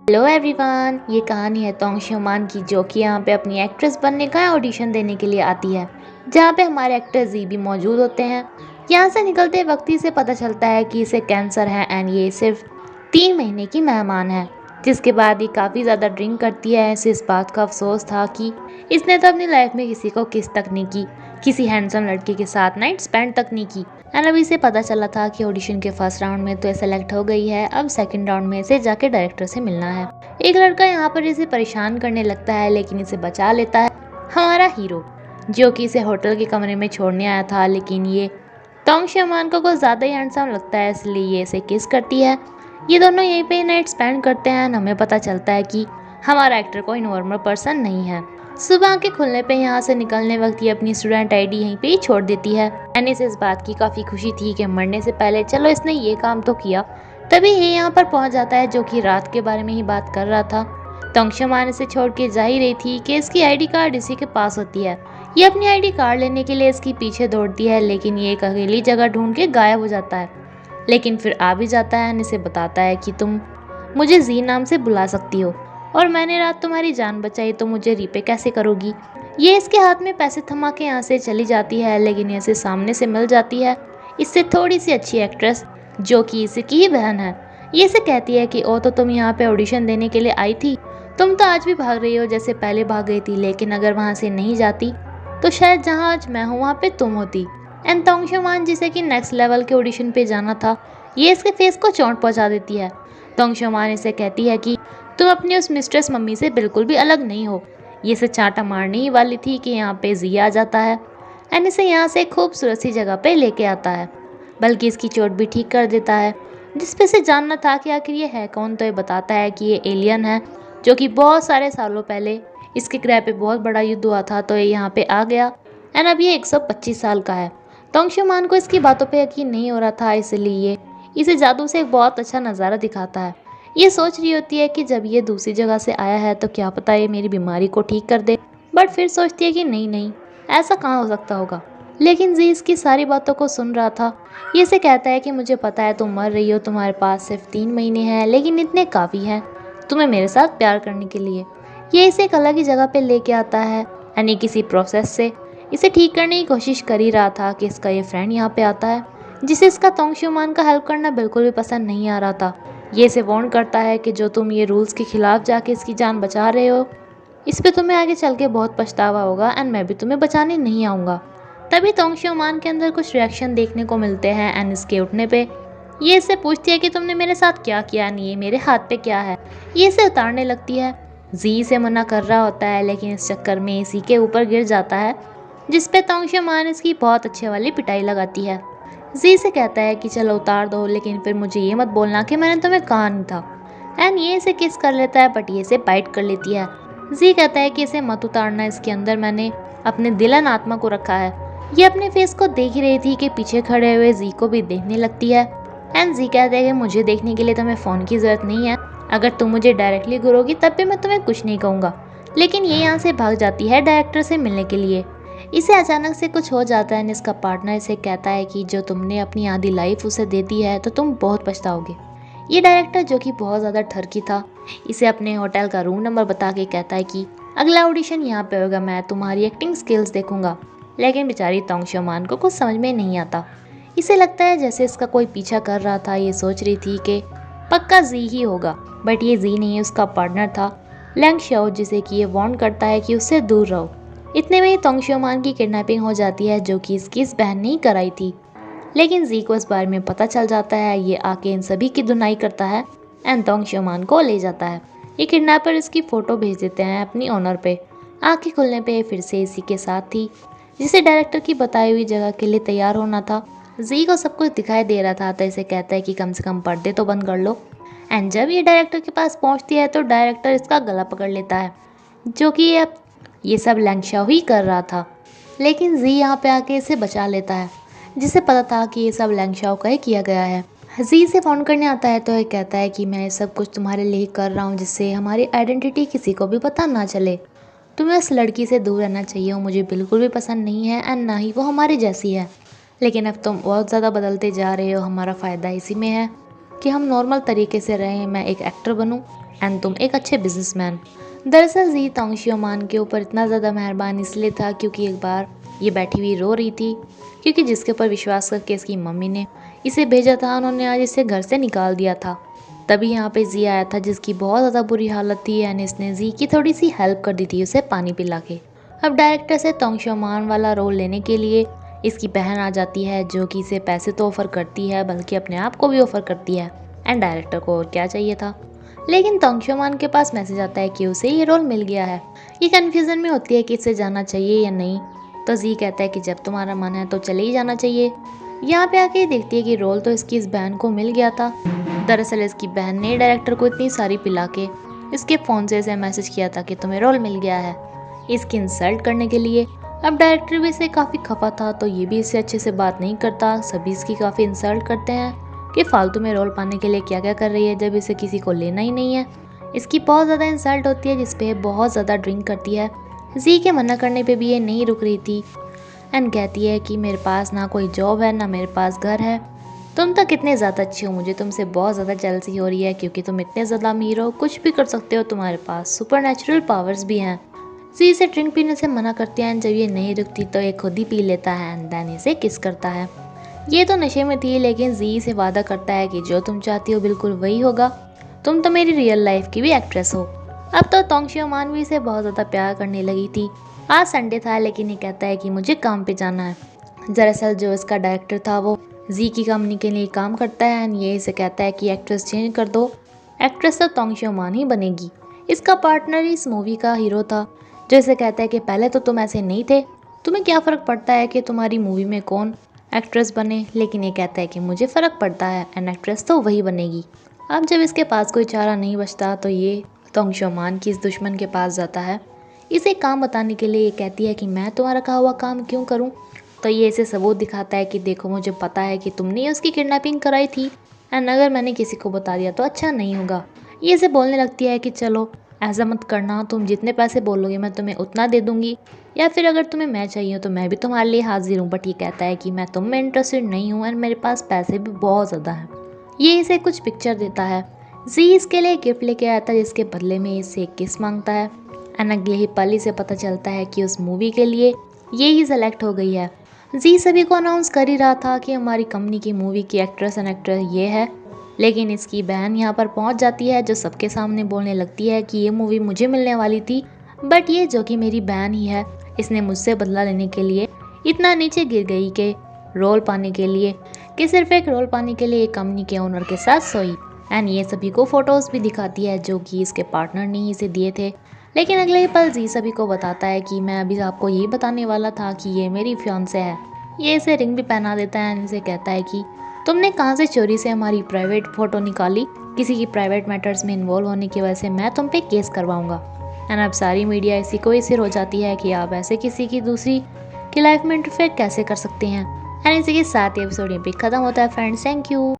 Hello everyone, ये कहानी है तोंग श्योमान की, जो कि यहाँ पे अपनी एक्ट्रेस बनने का ऑडिशन देने के लिए आती है, जहाँ पे हमारे एक्टर जी भी मौजूद होते हैं। यहाँ से निकलते वक्त ही से पता चलता है कि इसे कैंसर है एंड ये सिर्फ 3 महीने की मेहमान है। जिसके बाद ये काफ़ी ज़्यादा ड्रिंक करती है। इसे इस बात का अफसोस था कि इसने तो अपनी लाइफ में किसी को किस तक नहीं की, किसी हैंडसम लड़के के साथ नाइट स्पेंड तक नहीं की। एंड अभी इसे पता चला था कि ऑडिशन के फर्स्ट राउंड में तो ये सेलेक्ट हो गई है, अब सेकंड राउंड में इसे जाके डायरेक्टर से मिलना है। एक लड़का यहाँ पर इसे परेशान करने लगता है, लेकिन इसे बचा लेता है हमारा हीरो, जो कि इसे होटल के कमरे में छोड़ने आया था। लेकिन ये तोंग श्योमान को कुछ ज़्यादा ही हैंडसम लगता है, इसलिए ये इसे किस करती है। ये दोनों यहीं पे नाइट स्पेंड करते हैं। हमें पता चलता है कि हमारा एक्टर कोई नॉर्मल पर्सन नहीं है। सुबह के खुलने पे यहाँ से निकलने वक्त ये अपनी स्टूडेंट आईडी यहीं पे ही छोड़ देती है। एंड इसे इस बात की काफ़ी खुशी थी कि मरने से पहले चलो इसने ये काम तो किया। तभी ये यहाँ पर पहुँच जाता है, जो कि रात के बारे में ही बात कर रहा था। तोंग श्योमान इसे छोड़ के जा ही रही थी कि इसकी आईडी कार्ड इसी के पास होती है। ये अपनी आईडी कार्ड लेने के लिए इसके पीछे दौड़ती है, लेकिन ये एक अकेली जगह ढूंढ के गायब हो जाता है। लेकिन फिर आ भी जाता है और इसे बताता है कि तुम मुझे जी नाम से बुला सकती हो, और मैंने रात तुम्हारी जान बचाई, तो मुझे रीपे कैसे करोगी। ये इसके हाथ में पैसे थमा के यहाँ से चली जाती है, लेकिन इसे सामने से मिल जाती है इससे थोड़ी सी अच्छी एक्ट्रेस, जो कि इसकी ही बहन है। ये इसे कहती है कि ओ तो तुम यहाँ पे ऑडिशन देने के लिए आई थी, तुम तो आज भी भाग रही हो जैसे पहले भाग गई थी, लेकिन अगर वहाँ से नहीं जाती तो शायद जहाँ आज मैं हूँ वहाँ पे तुम होती। एंड तोंग श्योमान, जिसे कि नेक्स्ट लेवल के ऑडिशन पे जाना था, ये इसके फेस को चोट पहुँचा देती है। तोंग श्योमान इसे कहती है कि तुम अपनी उस मिस्ट्रेस मम्मी से बिल्कुल भी अलग नहीं हो। ये इसे चांटा मारने ही वाली थी कि यहाँ पे जी आ जाता है एंड इसे यहाँ से एक खूबसूरत सी जगह पे लेके आता है, बल्कि इसकी चोट भी ठीक कर देता है। जिस पे से जानना था कि आखिर ये है कौन, तो ये बताता है कि ये एलियन है, जो कि बहुत सारे सालों पहले इसके ग्रह पे बहुत बड़ा युद्ध हुआ था, तो ये यहाँ पे आ गया एंड अब ये 125 साल का है। तोंग श्योमान को इसकी बातों पे यकीन नहीं हो रहा था, इसलिए ये इसे जादू से एक बहुत अच्छा नज़ारा दिखाता है। ये सोच रही होती है कि जब ये दूसरी जगह से आया है तो क्या पता ये मेरी बीमारी को ठीक कर दे, बट फिर सोचती है कि नहीं नहीं, ऐसा कहाँ हो सकता होगा। लेकिन जी इसकी सारी बातों को सुन रहा था। ये इसे कहता है कि मुझे पता है तुम मर रही हो, तुम्हारे पास सिर्फ 3 महीने हैं, लेकिन इतने काफ़ी हैं तुम्हें मेरे साथ प्यार करने के लिए। ये इसे एक अलग ही जगह पे लेके आता है, यानी किसी प्रोसेस से इसे ठीक करने की कोशिश कर ही रहा था कि इसका ये फ्रेंड यहाँ पे आता है, जिसे इसका तोंग श्योमान का हेल्प करना बिल्कुल भी पसंद नहीं आ रहा था। ये इसे वार्न करता है कि जो तुम ये रूल्स के खिलाफ जाके इसकी जान बचा रहे हो, इस पे तुम्हें आगे चल के बहुत पछतावा होगा एंड मैं भी तुम्हें बचाने नहीं आऊँगा। तभी तोंग श्योमान के अंदर कुछ रिएक्शन देखने को मिलते हैं एंड इसके उठने पे ये इससे पूछती है कि तुमने मेरे साथ क्या किया, नहीं ये मेरे हाथ पे क्या है। ये इसे उतारने लगती है। जी से मना कर रहा होता है, लेकिन इस चक्कर में इसी के ऊपर गिर जाता है, जिस पे तोंग श्योमान इसकी बहुत अच्छे वाली पिटाई लगाती है। जी से कहता है कि चलो उतार दो, लेकिन फिर मुझे ये मत बोलना कि मैंने तुम्हें कहा नहीं था। एंड ये इसे किस कर लेता है, बट ये इसे बाइट कर लेती है। जी कहता है कि इसे मत उतारना, इसके अंदर मैंने अपने दिलन आत्मा को रखा है। ये अपने फेस को देख ही रही थी कि पीछे खड़े हुए जी को भी देखने लगती है। एंड जी कहता है कि मुझे देखने के लिए तुम्हें फ़ोन की ज़रूरत नहीं है, अगर तुम मुझे डायरेक्टली घूरोगी तब भी मैं तुम्हें कुछ नहीं कहूँगा। लेकिन ये यहाँ से भाग जाती है डायरेक्टर से मिलने के लिए। इसे अचानक से कुछ हो जाता है। इसका पार्टनर इसे कहता है कि जो तुमने अपनी आधी लाइफ उसे दे दी है तो तुम बहुत पछताओगे। ये डायरेक्टर, जो कि बहुत ज़्यादा ठरकी था, इसे अपने होटल का रूम नंबर बता के कहता है कि अगला ऑडिशन यहाँ पे होगा, मैं तुम्हारी एक्टिंग स्किल्स देखूंगा। लेकिन बेचारी तोंग श्योमान को कुछ समझ में नहीं आता। इसे लगता है जैसे इसका कोई पीछा कर रहा था। ये सोच रही थी कि पक्का जी ही होगा, बट ये जी नहीं, उसका पार्टनर था लैंग शाओ, जिसे कि ये वार्न करता है कि उससे दूर रहो। इतने में ही तोंग श्योमान की किडनैपिंग हो जाती है, जो कि इसकी इस बहन ने ही कराई थी। लेकिन जी को इस बारे में पता चल जाता है। ये आके इन सभी की धुनाई करता है एंड तोंग श्योमान को ले जाता है। ये किडनैपर इसकी फ़ोटो भेज देते हैं अपनी ओनर पे। आँखें खुलने पे फिर से इसी के साथ थी, जिसे डायरेक्टर की बताई हुई जगह के लिए तैयार होना था। जी को सब कुछ दिखाई दे रहा था, तो इसे कहता है कि कम से कम पर्दे तो बंद कर लो। एंड जब ये डायरेक्टर के पास पहुंचती है तो डायरेक्टर इसका गला पकड़ लेता है, जो कि अब ये सब लैंगशाओ ही कर रहा था। लेकिन जी यहाँ पे आके इसे बचा लेता है, जिसे पता था कि ये सब लैंगशाओ का ही किया गया है। जी से फ़ोन करने आता है तो ये कहता है कि मैं ये सब कुछ तुम्हारे लिए ही कर रहा हूँ, जिससे हमारी आइडेंटिटी किसी को भी पता ना चले। तुम्हें उस लड़की से दूर रहना चाहिए, वो मुझे बिल्कुल भी पसंद नहीं है एंड ना ही वो हमारी जैसी है। लेकिन अब तुम बहुत ज़्यादा बदलते जा रहे हो, हमारा फ़ायदा इसी में है। कि हम नॉर्मल तरीके से रहें, मैं एक एक्टर बनूं एंड तुम एक अच्छे बिजनेसमैन। दरअसल जी तोंग शियोमान के ऊपर इतना ज़्यादा मेहरबान इसलिए था क्योंकि एक बार ये बैठी हुई रो रही थी, क्योंकि जिसके ऊपर विश्वास करके इसकी मम्मी ने इसे भेजा था, उन्होंने आज इसे घर से निकाल दिया था। तभी यहाँ पे जी आया था जिसकी बहुत ज़्यादा बुरी हालत थी एंड इसने जी की थोड़ी सी हेल्प कर दी थी उसे पानी पिला के। अब डायरेक्टर से तोंग शियोमान वाला रोल लेने के लिए इसकी बहन आ जाती है, जो कि इसे पैसे तो ऑफर करती है बल्कि अपने आप को भी ऑफर करती है एंड डायरेक्टर को और क्या चाहिए था। लेकिन तोंग शियोमान के पास मैसेज आता है कि उसे ये रोल मिल गया है। ये कन्फ्यूजन में होती है कि इसे जाना चाहिए या नहीं, तो जी कहता है कि जब तुम्हारा मन है तो चले ही जाना चाहिए। यहाँ पे आके देखती है कि रोल तो इसकी इस बहन को मिल गया था। दरअसल इसकी बहन ने डायरेक्टर को इतनी सारी पिला के इसके फ़ोन से इसे मैसेज किया था कि तुम्हें रोल मिल गया है, इसकी इंसल्ट करने के लिए। अब डायरेक्टर भी इसे काफ़ी खफा था, तो ये भी इससे अच्छे से बात नहीं करता। सभी इसकी काफ़ी इंसल्ट करते हैं कि फालतू में रोल पाने के लिए क्या क्या कर रही है जब इसे किसी को लेना ही नहीं है। इसकी बहुत ज़्यादा इंसल्ट होती है जिसपे बहुत ज़्यादा ड्रिंक करती है। जी के मना करने पे भी ये नहीं रुक रही थी एंड कहती है कि मेरे पास ना कोई जॉब है ना मेरे पास घर है, तुम तो कितने ज़्यादा अच्छी हो, मुझे तुमसे बहुत ज़्यादा जेलसी हो रही है क्योंकि तुम इतने ज़्यादा अमीर हो, कुछ भी कर सकते हो, तुम्हारे पास सुपर नेचुरल पावर्स भी हैं। जी इसे ड्रिंक पीने से मना करती है एंड जब ये नहीं रुकती तो ये खुद ही पी लेता है एंड देन इसे किस करता है। ये तो नशे में थी लेकिन जी से वादा करता है कि जो तुम चाहती हो बिल्कुल वही होगा, तुम तो मेरी रियल लाइफ की भी एक्ट्रेस हो। अब तो तोंग शियोमान भी इसे बहुत ज़्यादा प्यार करने लगी थी। आज संडे था लेकिन ये कहता है कि मुझे काम पे जाना है। दरअसल जो इसका डायरेक्टर था वो जी की कंपनी के लिए काम करता है एंड ये इसे कहता है कि एक्ट्रेस चेंज कर दो, एक्ट्रेस तो तोंग शियोमान ही बनेगी। इसका पार्टनर इस मूवी का हीरो था, जो इसे कहता है कि पहले तो तुम ऐसे नहीं थे, तुम्हें क्या फ़र्क पड़ता है कि तुम्हारी मूवी में कौन एक्ट्रेस बने। लेकिन ये कहता है कि मुझे फ़र्क पड़ता है एंड एक्ट्रेस तो वही बनेगी। अब जब इसके पास कोई चारा नहीं बचता तो ये तोंग शियोमान की इस दुश्मन के पास जाता है। इसे काम बताने के लिए ये कहती है कि मैं तुम्हारा कहा हुआ काम क्यों करूं। तो ये इसे सबूत दिखाता है कि देखो मुझे पता है कि तुमने उसकी किडनैपिंग कराई थी एंड अगर मैंने किसी को बता दिया तो अच्छा नहीं होगा। ये इसे बोलने लगती है कि चलो ऐसा मत करना, तुम जितने पैसे बोलोगे मैं तुम्हें उतना दे दूंगी, या फिर अगर तुम्हें मैं चाहिए तो मैं भी तुम्हारे लिए हाजिर हूँ। बट ये कहता है कि मैं तुम में इंटरेस्टेड नहीं हूँ एंड मेरे पास पैसे भी बहुत ज़्यादा हैं। ये इसे कुछ पिक्चर देता है। जी इसके लिए गिफ्ट लेके आता है जिसके बदले में इससे एक किस मांगता है एंड अगले ही पल ही से पता चलता है कि उस मूवी के लिए ये ही सेलेक्ट हो गई है। जी सभी को अनाउंस कर ही रहा था कि हमारी कंपनी की मूवी की एक्ट्रेस एंड एक्टर ये है, लेकिन इसकी बहन यहाँ पर पहुँच जाती है जो सबके सामने बोलने लगती है कि ये मूवी मुझे मिलने वाली थी, बट ये जो कि मेरी बहन ही है इसने मुझसे बदला लेने के लिए इतना नीचे गिर गई कि रोल पाने के लिए, कि सिर्फ एक रोल पाने के लिए एक कंपनी के ओनर के साथ सोई एंड ये सभी को फ़ोटोज़ भी दिखाती है जो कि इसके पार्टनर ने ही इसे दिए थे। लेकिन अगले ही पल जी सभी को बताता है कि मैं अभी आपको ये बताने वाला था कि ये मेरी फियांसे है। ये इसे रिंग भी पहना देता है एंड इसे कहता है कि तुमने कहाँ से चोरी से हमारी प्राइवेट फ़ोटो निकाली, किसी की प्राइवेट मैटर्स में इन्वॉल्व होने की वजह से मैं तुम पे केस करवाऊंगा। एंड अब सारी मीडिया इसी को ही सिर हो जाती है कि आप ऐसे किसी की दूसरी की लाइफ में इंटरफेयर कैसे कर सकते हैं। एंड इसी के साथ ही एपिसोड यहाँ पे खत्म होता है फ्रेंड्स। Thank you.